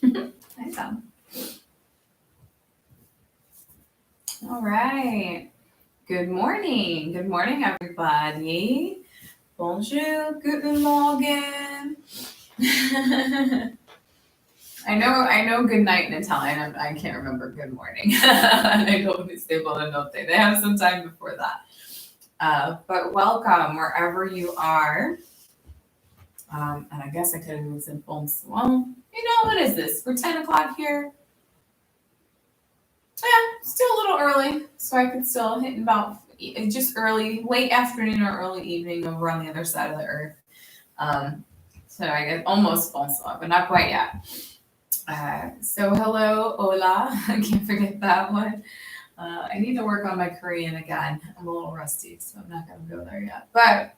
Hi, Tom. All right. Good morning. Good morning, everybody. Bonjour. Guten Morgen. I know good night in Italian. I can't remember good morning. I don't stay buonanotte. They have some time before that. But welcome wherever you are. And I guess I could have moved some phones. Well, what is this? We're 10 o'clock here. Yeah, still a little early, so I could still hit about just early, late afternoon or early evening over on the other side of the earth. So I guess almost bonsoir, but not quite yet. So hello, hola. I can't forget that one. I need to work on my Korean again. I'm a little rusty, so I'm not going to go there yet. But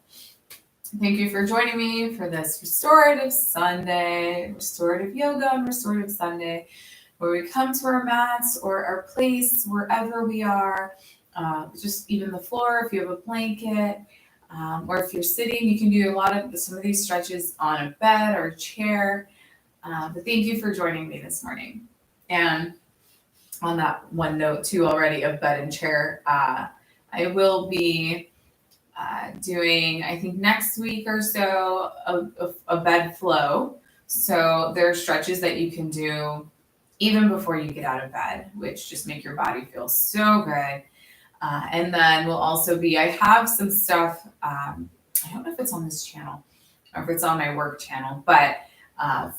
thank you for joining me for this Restorative Sunday, Restorative Yoga and Restorative Sunday, where we come to our mats or our place, wherever we are, just even the floor, if you have a blanket, or if you're sitting, you can do some of these stretches on a bed or a chair. But thank you for joining me this morning. And on that one note too already of bed and chair, I will be doing, I think next week or so, a bed flow. So there are stretches that you can do even before you get out of bed, which just make your body feel so good. And then we'll also I have some stuff, I don't know if it's on this channel or if it's on my work channel, but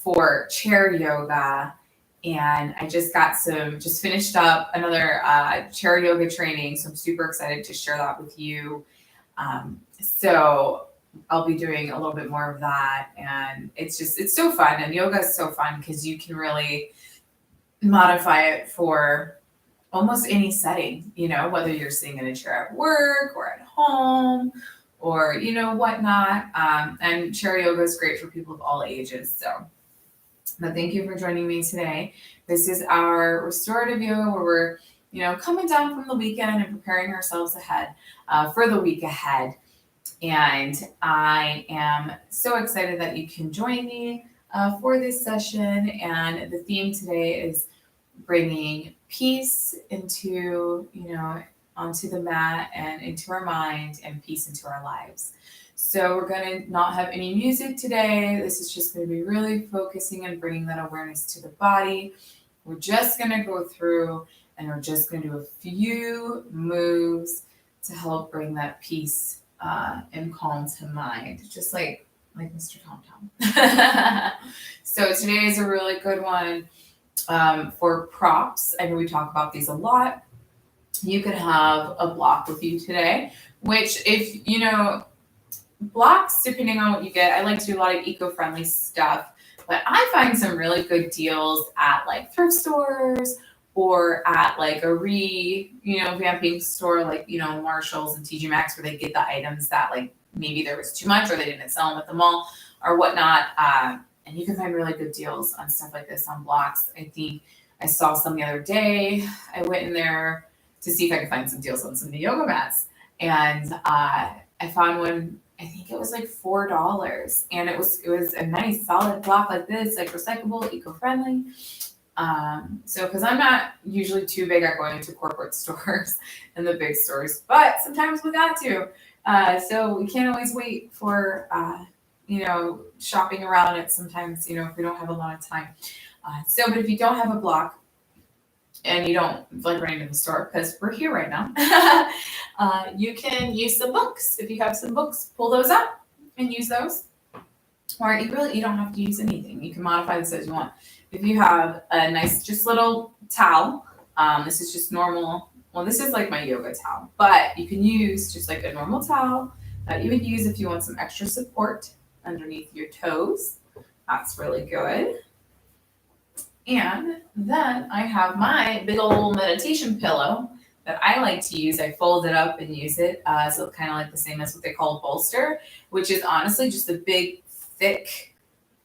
for chair yoga. And I just finished up another chair yoga training. So I'm super excited to share that with you. So I'll be doing a little bit more of that. And it's so fun. And yoga is so fun because you can really modify it for almost any setting, whether you're sitting in a chair at work or at home or, whatnot. And chair yoga is great for people of all ages. So, but thank you for joining me today. This is our restorative yoga where we're, coming down from the weekend and preparing ourselves ahead for the week ahead. And I am so excited that you can join me for this session. And the theme today is bringing peace into, onto the mat and into our mind and peace into our lives. So we're going to not have any music today. This is just going to be really focusing and bringing that awareness to the body. We're just going to go through and we're just going to do a few moves to help bring that peace and calm to mind, just like Mr. Tom Tom. So today is a really good one. For props, I know we talk about these a lot. You could have a block with you today, which if, blocks, depending on what you get, I like to do a lot of eco-friendly stuff, but I find some really good deals at like thrift stores or at like a vamping store, like, Marshalls and TJ Maxx, where they get the items that like maybe there was too much or they didn't sell them at the mall or whatnot. And you can find really good deals on stuff like this on blocks. I think I saw some the other day. I went in there to see if I could find some deals on some new yoga mats. And I found one, I think it was like $4. And it was a nice solid block like this, like recyclable, eco-friendly. So because I'm not usually too big at going to corporate stores and the big stores, but sometimes we got to. So we can't always wait for shopping around it sometimes, if we don't have a lot of time. But if you don't have a block and you don't like running to the store, because we're here right now, you can use some books. If you have some books, pull those up and use those. Or you don't have to use anything. You can modify this as you want. If you have a nice, just little towel, this is just normal. Well, this is like my yoga towel, but you can use just like a normal towel that you would use if you want some extra support underneath your toes. That's really good. And then I have my big old meditation pillow that I like to use. I fold it up and use it. So kind of like the same as what they call a bolster, which is honestly just a big, thick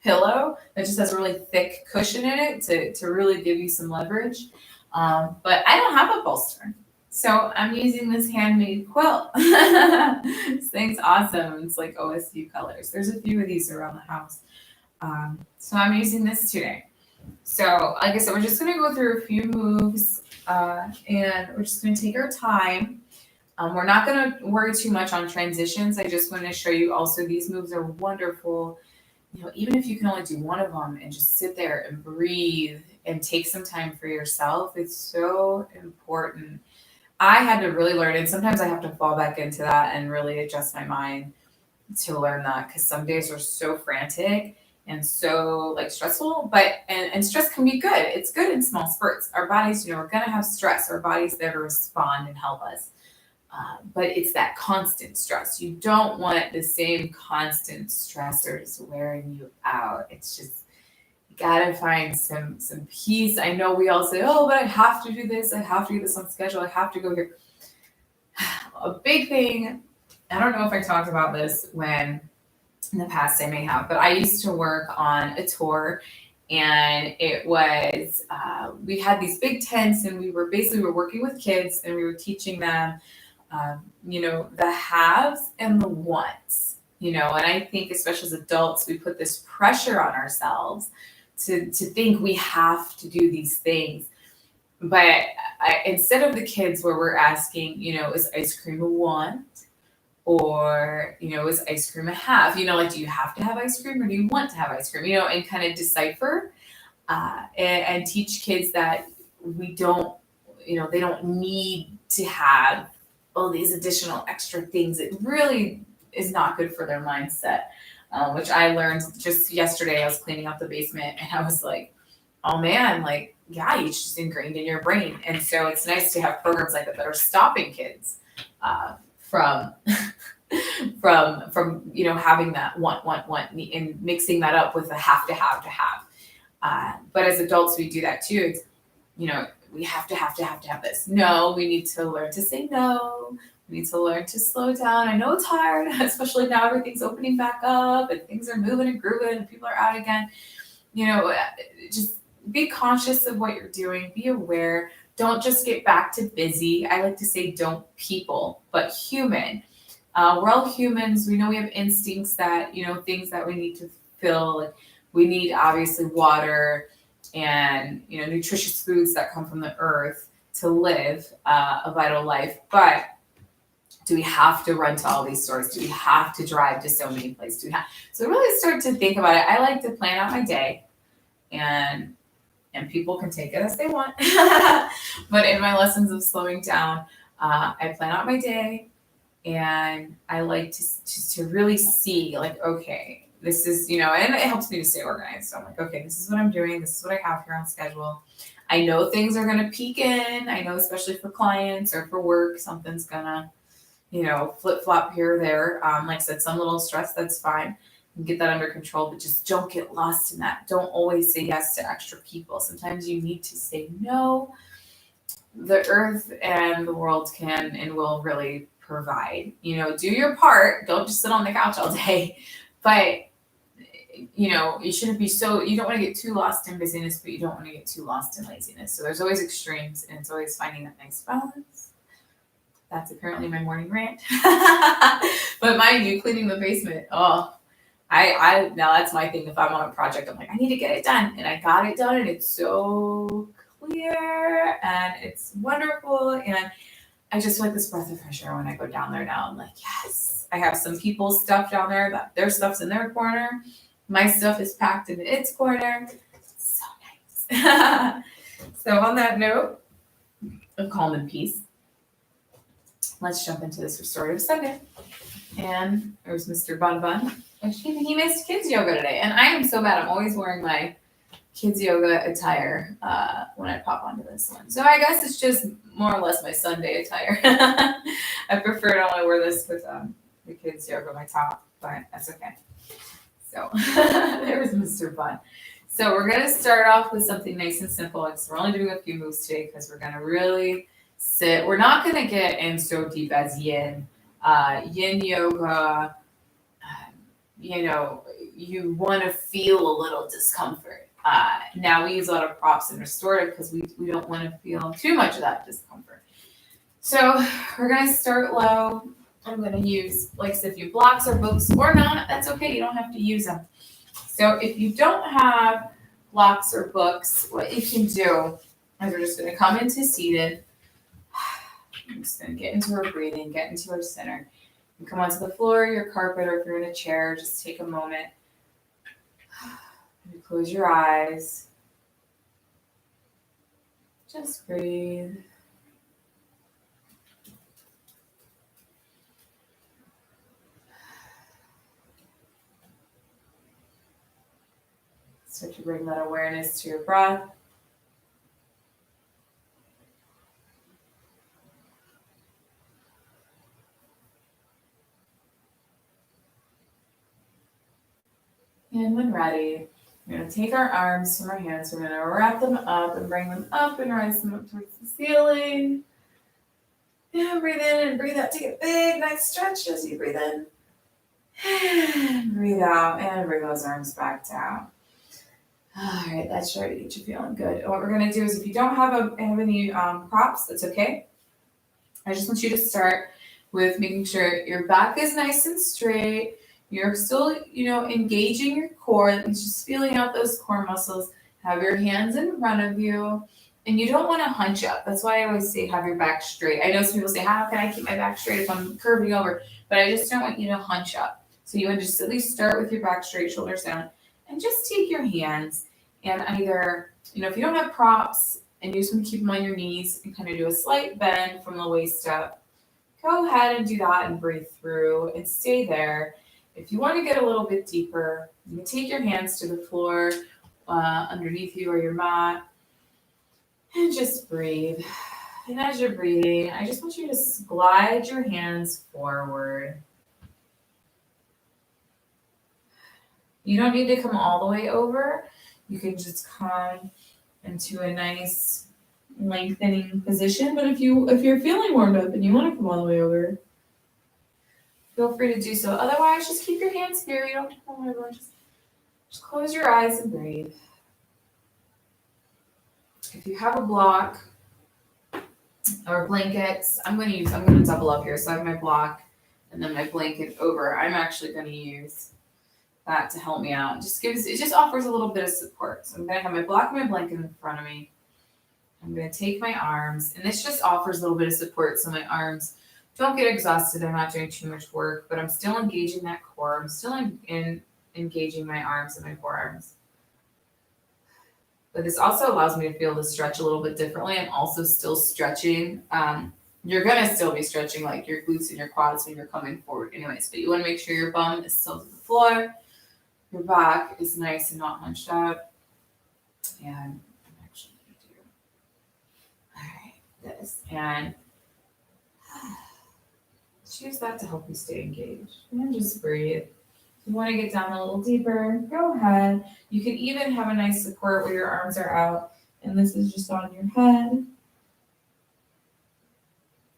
pillow that just has a really thick cushion in it to really give you some leverage. But I don't have a bolster. So I'm using this handmade quilt. This thing's awesome. It's like OSU colors. There's a few of these around the house. So I'm using this today. So, like I said, we're just going to go through a few moves, and we're just going to take our time. We're not going to worry too much on transitions. I just want to show you also these moves are wonderful. Even if you can only do one of them and just sit there and breathe and take some time for yourself, it's so important. I had to really learn, and sometimes I have to fall back into that and really adjust my mind to learn that, because some days are so frantic and so like stressful, but and stress can be good. It's good in small spurts. Our bodies, we're gonna have stress. Our body's there to respond and help us. But it's that constant stress. You don't want the same constant stressors wearing you out. It's just, you gotta find some peace. I know we all say, oh, but I have to do this. I have to do this on schedule. I have to go here. A big thing, I don't know if I talked about this when in the past, I may have, but I used to work on a tour, and it was, we had these big tents, and we were working with kids, and we were teaching them, the haves and the wants, and I think especially as adults, we put this pressure on ourselves to think we have to do these things. But instead of the kids where we're asking, is ice cream a want? Or, is ice cream a have? Like, do you have to have ice cream or do you want to have ice cream? And kind of decipher and teach kids that we don't, they don't need to have all these additional extra things. It really is not good for their mindset, which I learned just yesterday. I was cleaning out the basement and I was like, oh man, like, yeah, it's just ingrained in your brain. And so it's nice to have programs like that are stopping kids from having that want and mixing that up with a have to have. But as adults, we do that too. It's, we have to have this. No, we need to learn to say no. We need to learn to slow down. I know it's hard, especially now everything's opening back up and things are moving and grooving and people are out again. Just be conscious of what you're doing. Be aware. Don't just get back to busy. I like to say don't people, but human. We're all humans. We know we have instincts that, things that we need to fill. Like, we need obviously water and, nutritious foods that come from the earth to live a vital life. But do we have to run to all these stores? Do we have to drive to so many places? So really start to think about it. I like to plan out my day, and people can take it as they want. But in my lessons of slowing down, I plan out my day. And I like to really see, like, okay, this is, and it helps me to stay organized. So I'm like, okay, this is what I'm doing. This is what I have here on schedule. I know things are going to peak in. I know, especially for clients or for work, something's going to, flip flop here or there. Like I said, some little stress, that's fine. You can get that under control, but just don't get lost in that. Don't always say yes to extra people. Sometimes you need to say no. The earth and the world can and will really provide. Do your part. Don't just sit on the couch all day. But you shouldn't be you don't want to get too lost in busyness, but you don't want to get too lost in laziness. So there's always extremes, and it's always finding that nice balance. That's apparently my morning rant. But mind you, cleaning the basement, I now that's my thing. If I'm on a project, I'm like, I need to get it done, and I got it done, and it's so clear and it's wonderful, and I just feel like this breath of fresh air when I go down there now. I'm like, yes. I have some people's stuff down there that their stuff's in their corner. My stuff is packed in its corner. So nice. So on that note of calm and peace, let's jump into this Restorative Sunday. And there's Mr. Bun Bun. He missed kids yoga today. And I am so bad. I'm always wearing my kids yoga attire when I pop onto this one. So I guess it's just more or less my Sunday attire. I prefer to only wear this with the kids yoga, my top, but that's okay. So there's Mr. Bun. So we're going to start off with something nice and simple. We're only doing a few moves today because we're going to really sit. We're not going to get in so deep as yin. Yin yoga, you want to feel a little discomfort. Now we use a lot of props in restorative because we don't want to feel too much of that discomfort. So we're going to start low. I'm going to use, like I said, a few blocks or books or not. That's okay. You don't have to use them. So if you don't have blocks or books, what you can do is we're just going to come into seated. I'm just going to get into our breathing, get into our center. You come onto the floor, your carpet, or if you're in a chair, just take a moment. You close your eyes. Just breathe. Start to bring that awareness to your breath. And when ready, we're going to take our arms from our hands. We're going to wrap them up and bring them up and raise them up towards the ceiling. And breathe in and breathe out. Take a big, nice stretch as you breathe in. And breathe out and bring those arms back down. All right, that should get you feeling good. And what we're going to do is if you don't have any props, that's okay. I just want you to start with making sure your back is nice and straight. You're still, engaging your core. It's just feeling out those core muscles. Have your hands in front of you. And you don't want to hunch up. That's why I always say have your back straight. I know some people say, how can I keep my back straight if I'm curving over? But I just don't want you to hunch up. So you want to just at least start with your back straight, shoulders down. And just take your hands and either, if you don't have props and you just want to keep them on your knees and kind of do a slight bend from the waist up, go ahead and do that and breathe through and stay there. If you want to get a little bit deeper, you can take your hands to the floor underneath you or your mat and just breathe. And as you're breathing, I just want you to glide your hands forward. You don't need to come all the way over. You can just come into a nice lengthening position. But if you're feeling warmed up and you want to come all the way over, feel free to do so. Otherwise, just keep your hands here. You don't have to come over. Just close your eyes and breathe. If you have a block or blankets, I'm going to double up here. So I have my block and then my blanket over. I'm actually going to use that to help me out. It just offers a little bit of support. So I'm going to have my block and my blanket in front of me. I'm going to take my arms, and this just offers a little bit of support so my arms don't get exhausted. I'm not doing too much work, but I'm still engaging that core. I'm still engaging my arms and my forearms. But this also allows me to feel the stretch a little bit differently. I'm also still stretching. You're going to still be stretching like your glutes and your quads when you're coming forward anyways, but you want to make sure your bum is still to the floor. Your back is nice and not hunched out. And I'm actually going to do, all right, this. And choose that to help you stay engaged. And just breathe. If you want to get down a little deeper, go ahead. You can even have a nice support where your arms are out. And this is just on your head.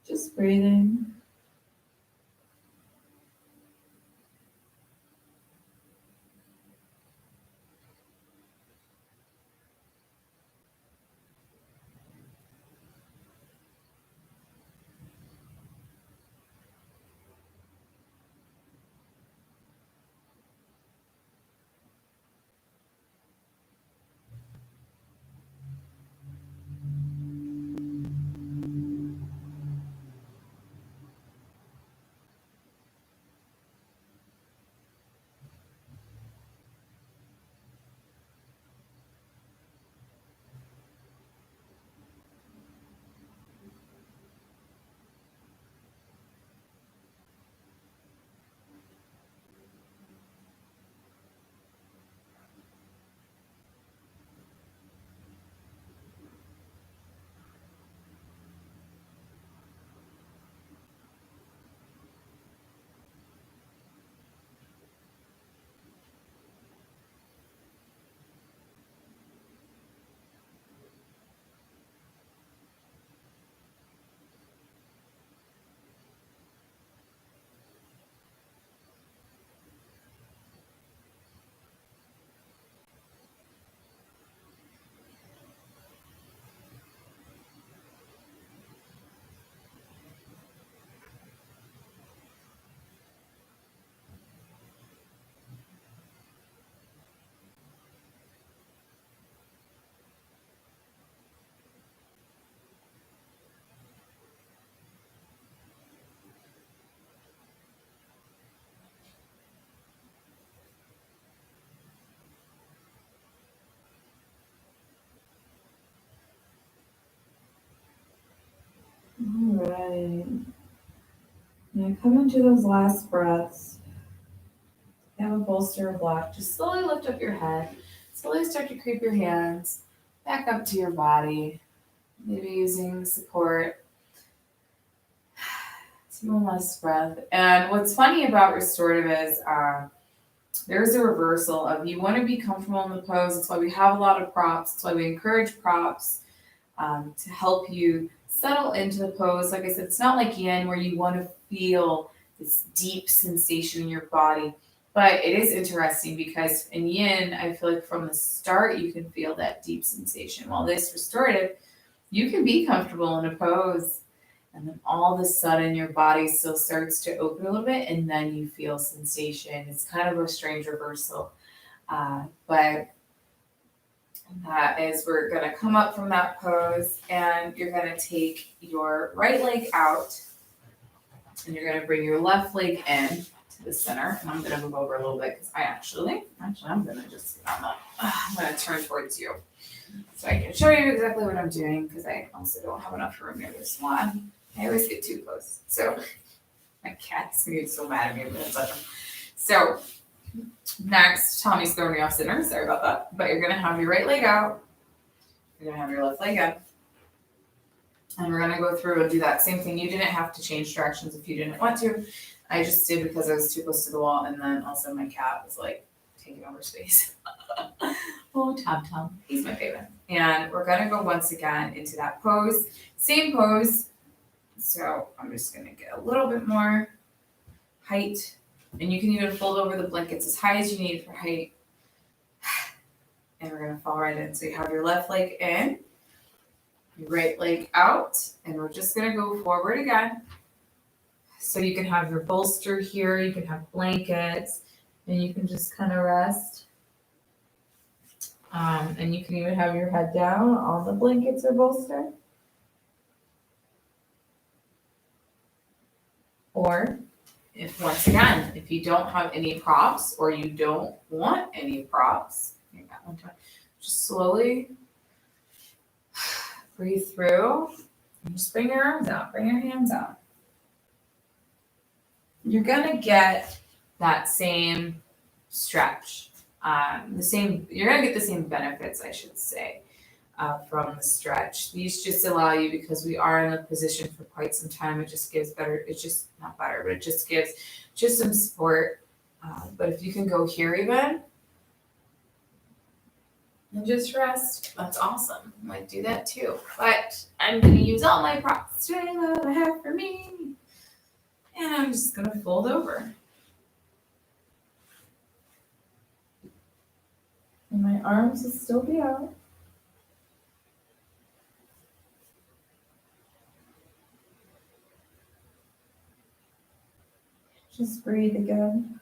Just breathing. when you come into those last breaths, you have a bolster or block, just slowly lift up your head. Slowly start to creep your hands back up to your body, maybe using support. Take one last breath. And what's funny about restorative is there's a reversal of you want to be comfortable in the pose. That's why we have a lot of props. That's why we encourage props to help you settle into the pose. Like I said, it's not like yin where you want to feel this deep sensation in your body. But it is interesting because in yin, I feel like from the start, you can feel that deep sensation. While this restorative, you can be comfortable in a pose. And then all of a sudden, your body still starts to open a little bit, and then you feel sensation. It's kind of a strange reversal. But that is, we're going to come up from that pose, and you're going to take your right leg out, and you're going to bring your left leg in to the center. And I'm going to move over a little bit because I'm going to just, I'm going to turn towards you so I can show you exactly what I'm doing because I also don't have enough room near this one. I always get too close. So my cat's gonna get so mad at me when I touch him. So next, Tommy's throwing me off center. Sorry about that. But you're gonna have your right leg out. You're gonna have your left leg in. And we're gonna go through and do that same thing. You didn't have to change directions if you didn't want to. I just did because I was too close to the wall, and then also my cat was like taking over space. Oh, Tom. He's my favorite. And we're gonna go once again into that pose. Same pose. So I'm just gonna get a little bit more height. And you can even fold over the blankets as high as you need for height. And we're gonna fall right in. So you have your left leg in, your right leg out, and we're just gonna go forward again. So you can have your bolster here, you can have blankets, and you can just kind of rest. And you can even have your head down on the blankets or bolster. Or if you don't have any props or you don't want any props, just slowly breathe through and just bring your arms out, bring your hands out. You're gonna get that same stretch, you're gonna get the same benefits, I should say, from the stretch. These just allow you, because we are in a position for quite some time, it just gives just some support. But if you can go here even and just rest, that's awesome. I might do that too. But I'm gonna use all my props today that I have for me. And I'm just gonna fold over. And my arms will still be out. Just breathe again.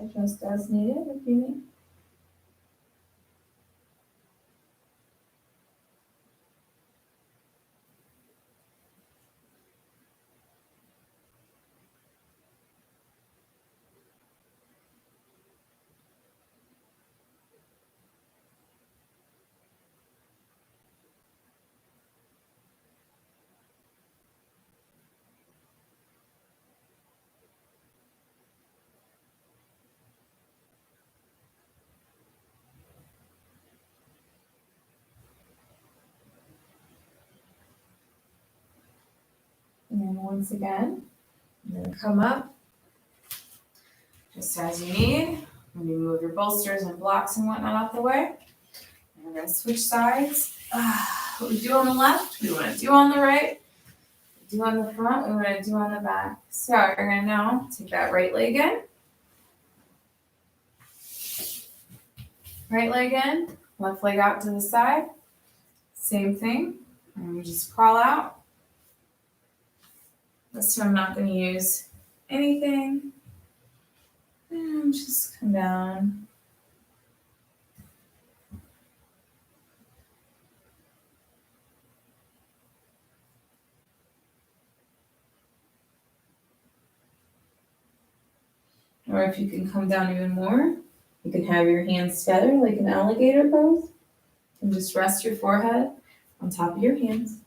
Adjust as needed if you need. once again, I'm going to come up just as you need. Maybe move your bolsters and blocks and whatnot out the way. And we're going to switch sides. What we do on the left, we want to do on the right. What we do on the front, we want to do on the back. So we're going to now take that right leg in. Right leg in, left leg out to the side. Same thing. And we just crawl out. This time I'm not going to use anything. And just come down. Or if you can come down even more, you can have your hands together like an alligator pose. And just rest your forehead on top of your hands.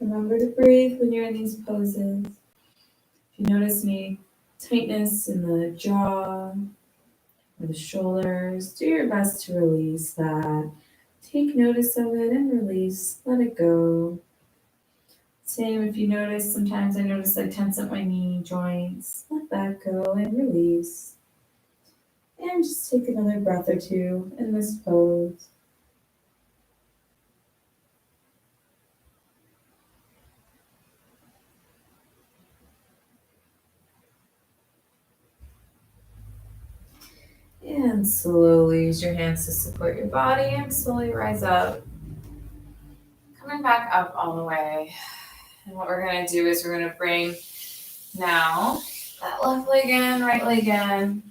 Remember to breathe when you're in these poses. If you notice any tightness in the jaw or the shoulders, do your best to release that. Take notice of it and release. Let it go. Same if you notice, sometimes I notice I tense up my knee joints. Let that go and release. And just take another breath or two in this pose. And slowly use your hands to support your body and slowly rise up. Coming back up all the way. And what we're going to do is we're going to bring now that left leg in, right leg in.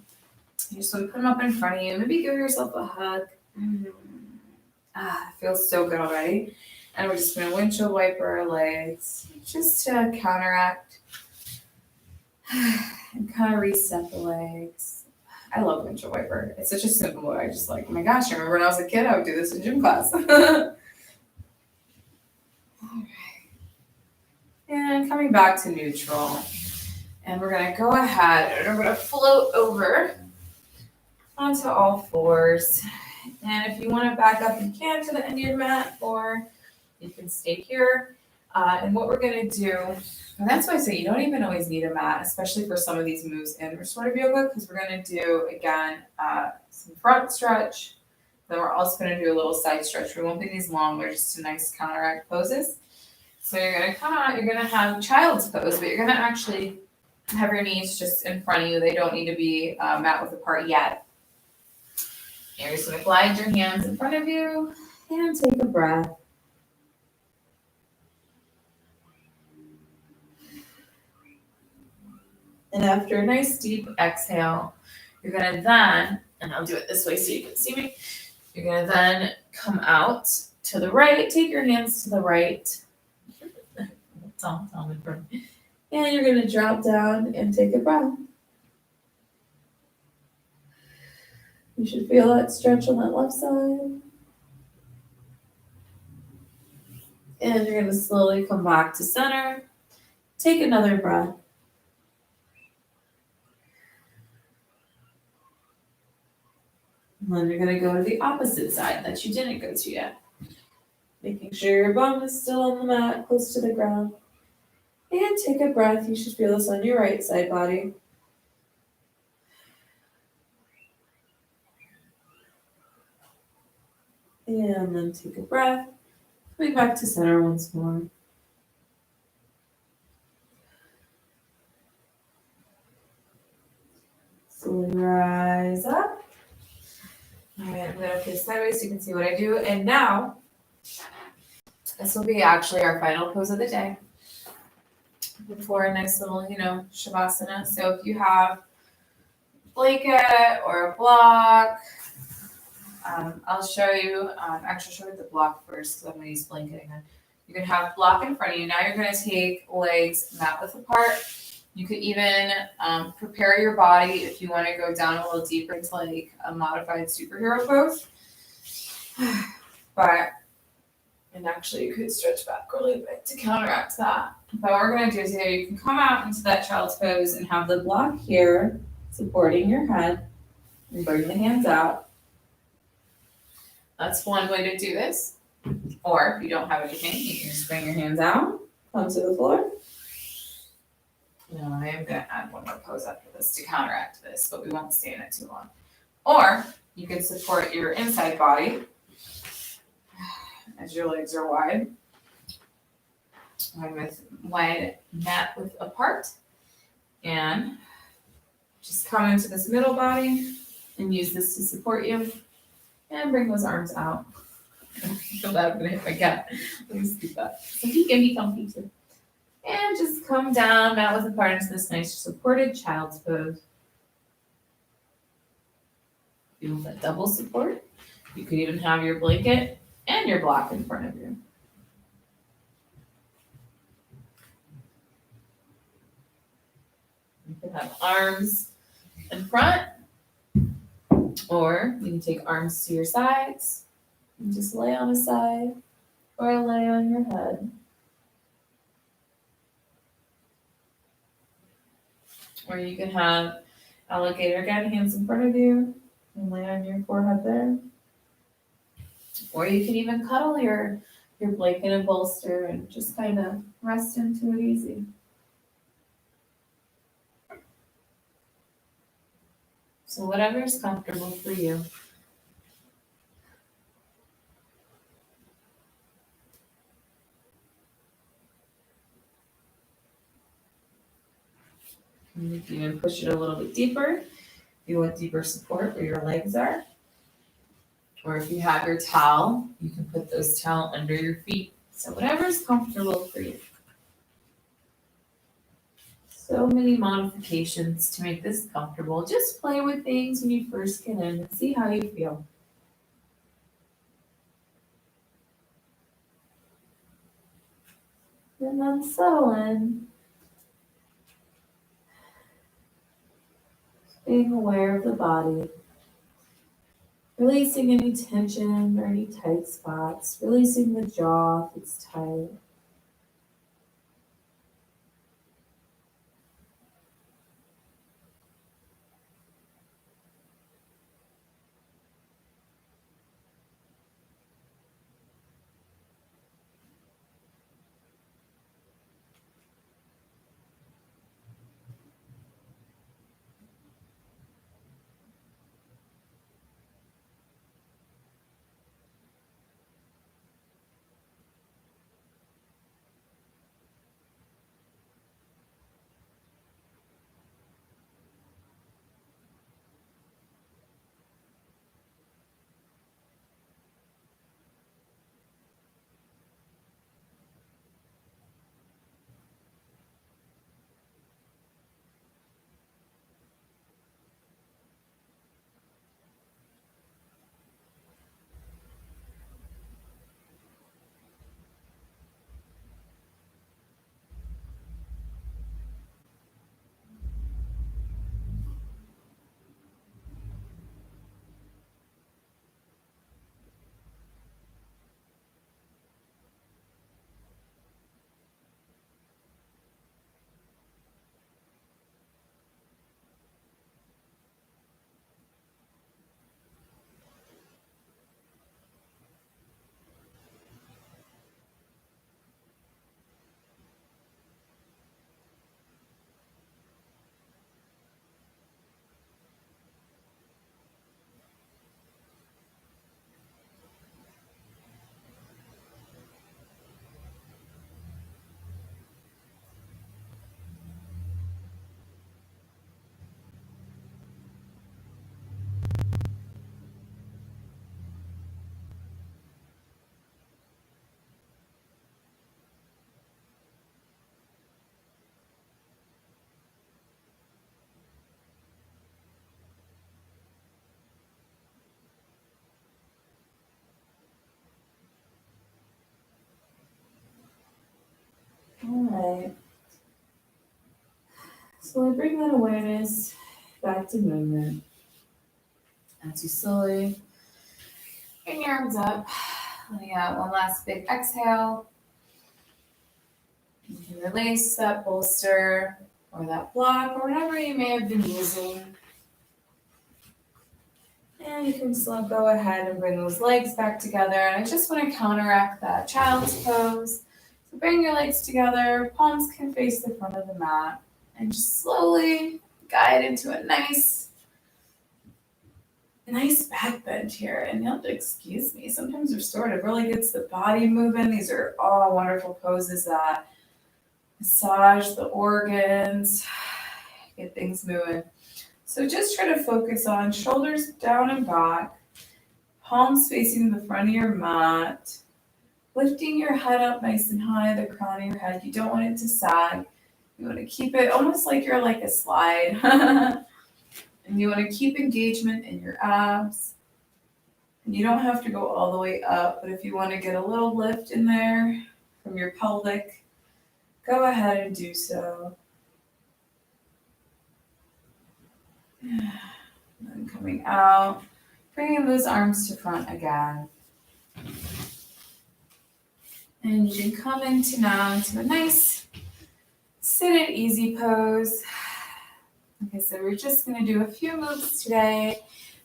You just want to put them up in front of you. Maybe give yourself a hug. It feels so good already. And we're just going to windshield wiper our legs just to counteract and kind of reset the legs. I love windshield wiper. It's such a simple one. I just like, oh my gosh, I remember when I was a kid, I would do this in gym class. All right. And coming back to neutral. And we're going to go ahead and we're going to float over onto all fours. And if you want to back up, you can to the end of your mat, or you can stay here. And what we're going to do, and that's why I say you don't even always need a mat, especially for some of these moves in restorative yoga, because we're going to do, again, some front stretch. Then we're also going to do a little side stretch. We won't do these long. They're just a nice counteract poses. So you're going to come out, you're going to have child's pose, but you're going to actually have your knees just in front of you. They don't need to be mat width apart yet. You're just going to glide your hands in front of you and take a breath. And after a nice deep exhale, you're going to then, and I'll do it this way so you can see me, you're going to then come out to the right, take your hands to the right. And you're going to drop down and take a breath. You should feel that stretch on that left side. And you're going to slowly come back to center. Take another breath. And then you're going to go to the opposite side that you didn't go to yet. Making sure your bum is still on the mat, close to the ground. And take a breath. You should feel this on your right side body. And then take a breath. Coming back to center once more. Slowly rise up. All right, I'm going to face sideways so you can see what I do. And now, this will be actually our final pose of the day. Before a nice little, shavasana. So if you have a blanket or a block, I'll show you, actually show you the block first because I'm going to use blanket again. You can have block in front of you. Now you're going to take legs mat width apart. You could even prepare your body if you want to go down a little deeper into like a modified superhero pose. And actually you could stretch back a little bit to counteract that. But what we're going to do is you can come out into that child's pose and have the block here supporting your head and bring the hands out. That's one way to do this. Or if you don't have anything, you can just bring your hands out, come to the floor. Now I am going to add one more pose after this to counteract this, but we won't stay in it too long. Or you can support your inside body as your legs are wide. With wide mat width apart. And just come into this middle body and use this to support you. And bring those arms out. I feel bad I'm going to hit my cat. Let me scoop that. So he can be comfy too. And just come down, mat width apart into this nice supported child's pose. Feel that double support. You could even have your blanket and your block in front of you. You can have arms in front, or you can take arms to your sides and just lay on a side or lay on your head. Or you can have alligator again, hands in front of you, and lay on your forehead there. Or you can even cuddle your blanket and bolster and just kind of rest into it easy. So whatever is comfortable for you. And you can even push it a little bit deeper if you want deeper support where your legs are. Or if you have your towel, you can put those towel under your feet. So whatever is comfortable for you. So many modifications to make this comfortable. Just play with things when you first get in and see how you feel. And then settle in. Being aware of the body. Releasing any tension or any tight spots. Releasing the jaw if it's tight. All right. So I bring that awareness back to movement. As you slowly bring your arms up, letting out one last big exhale. You can release that bolster or that block or whatever you may have been using. And you can still go ahead and bring those legs back together. And I just want to counteract that child's pose. So bring your legs together, palms can face the front of the mat, and just slowly guide into a nice back bend here. And you'll have to excuse me. Sometimes restorative really gets the body moving. These are all wonderful poses that massage the organs, get things moving. So just try to focus on shoulders down and back, palms facing the front of your mat, lifting your head up nice and high, the crown of your head. You don't want it to sag. You want to keep it almost like you're like a slide. And you want to keep engagement in your abs. And you don't have to go all the way up, but if you want to get a little lift in there from your pelvic, go ahead and do so. And then coming out, bringing those arms to front again. And you can come into a nice sit-in easy pose. Like I said, we're just going to do a few moves today.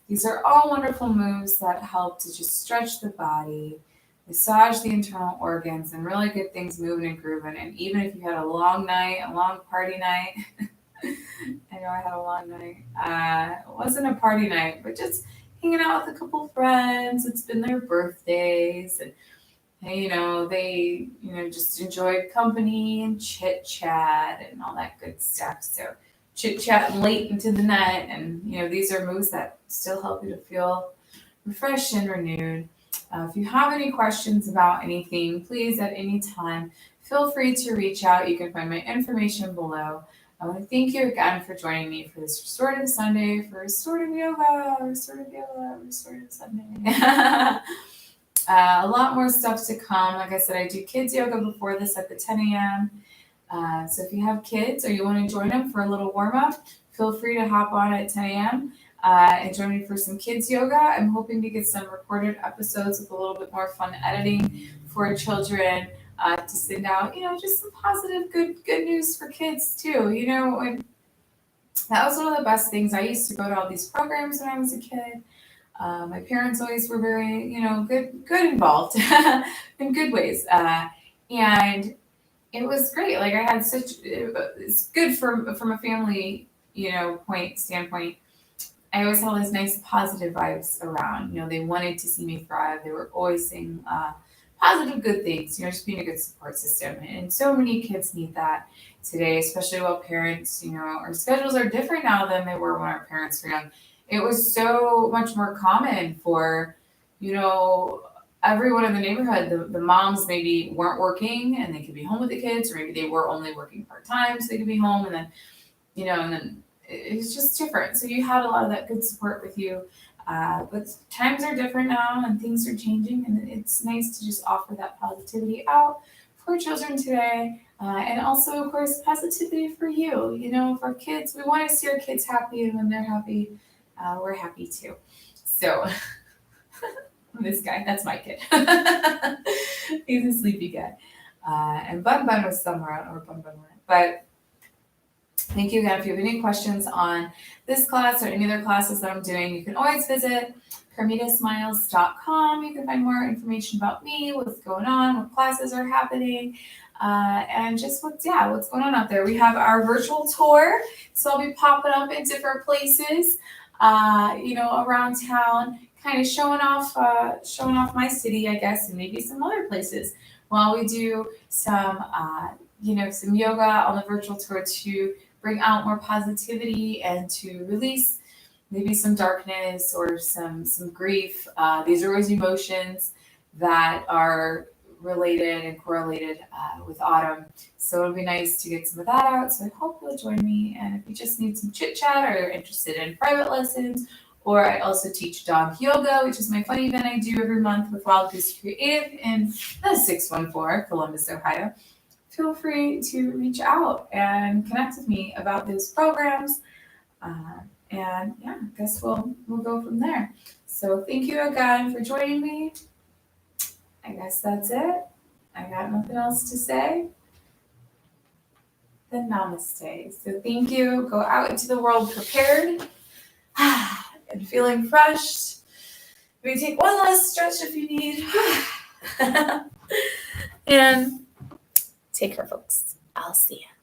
These are all wonderful moves that help to just stretch the body, massage the internal organs, and really get things moving and grooving. And even if you had a long night, a long party night, I know I had a long night. It wasn't a party night, but just hanging out with a couple friends. It's been their birthdays, and they just enjoyed company and chit chat and all that good stuff. So chit chat late into the night, and these are moves that still help you to feel refreshed and renewed. If you have any questions about anything, please at any time feel free to reach out. You can find my information below. I want to thank you again for joining me for this Restorative Sunday for Restorative Yoga, Restorative Sunday. A lot more stuff to come. Like I said, I do kids yoga before this at the 10 a.m. So if you have kids or you want to join them for a little warm up, feel free to hop on at 10 a.m. And join me for some kids yoga. I'm hoping to get some recorded episodes with a little bit more fun editing for children. To send out, just some positive, good news for kids too. And that was one of the best things. I used to go to all these programs when I was a kid. My parents always were very, good involved in good ways, and it was great. Like I had it's good from a family, standpoint. I always had all these nice positive vibes around. They wanted to see me thrive. They were always saying positive, good things, just being a good support system. And so many kids need that today, especially while parents, our schedules are different now than they were when our parents were young. It was so much more common for, everyone in the neighborhood. The moms maybe weren't working and they could be home with the kids, or maybe they were only working part-time so they could be home. And then, and then it's just different. So you had a lot of that good support with you. But times are different now and things are changing, and it's nice to just offer that positivity out for children today. And also, of course, positivity for you, for kids. We want to see our kids happy, and when they're happy, we're happy too. So this guy, that's my kid. He's a sleepy guy. And Bun Bun was somewhere, I don't know where Bun Bun went. But thank you again. If you have any questions on this class or any other classes that I'm doing, you can always visit carmitasmiles.com. You can find more information about me, what's going on, what classes are happening, and just what's going on out there. We have our virtual tour, so I'll be popping up in different places, around town, kind of showing off my city, I guess, and maybe some other places while we do some yoga on the virtual tour to bring out more positivity and to release maybe some darkness or some grief. These are always emotions that are related and correlated with autumn. So it'll be nice to get some of that out. So I hope you'll join me. And if you just need some chit chat or you're interested in private lessons, or I also teach dog yoga, which is my fun event I do every month with Wild Goose Creative in the 614 Columbus, Ohio. feel free to reach out and connect with me about those programs. And yeah, I guess we'll go from there. So thank you again for joining me. I guess that's it. I got nothing else to say. Then namaste. So thank you. Go out into the world prepared and feeling fresh. Maybe take one last stretch if you need. And take care, folks. I'll see you.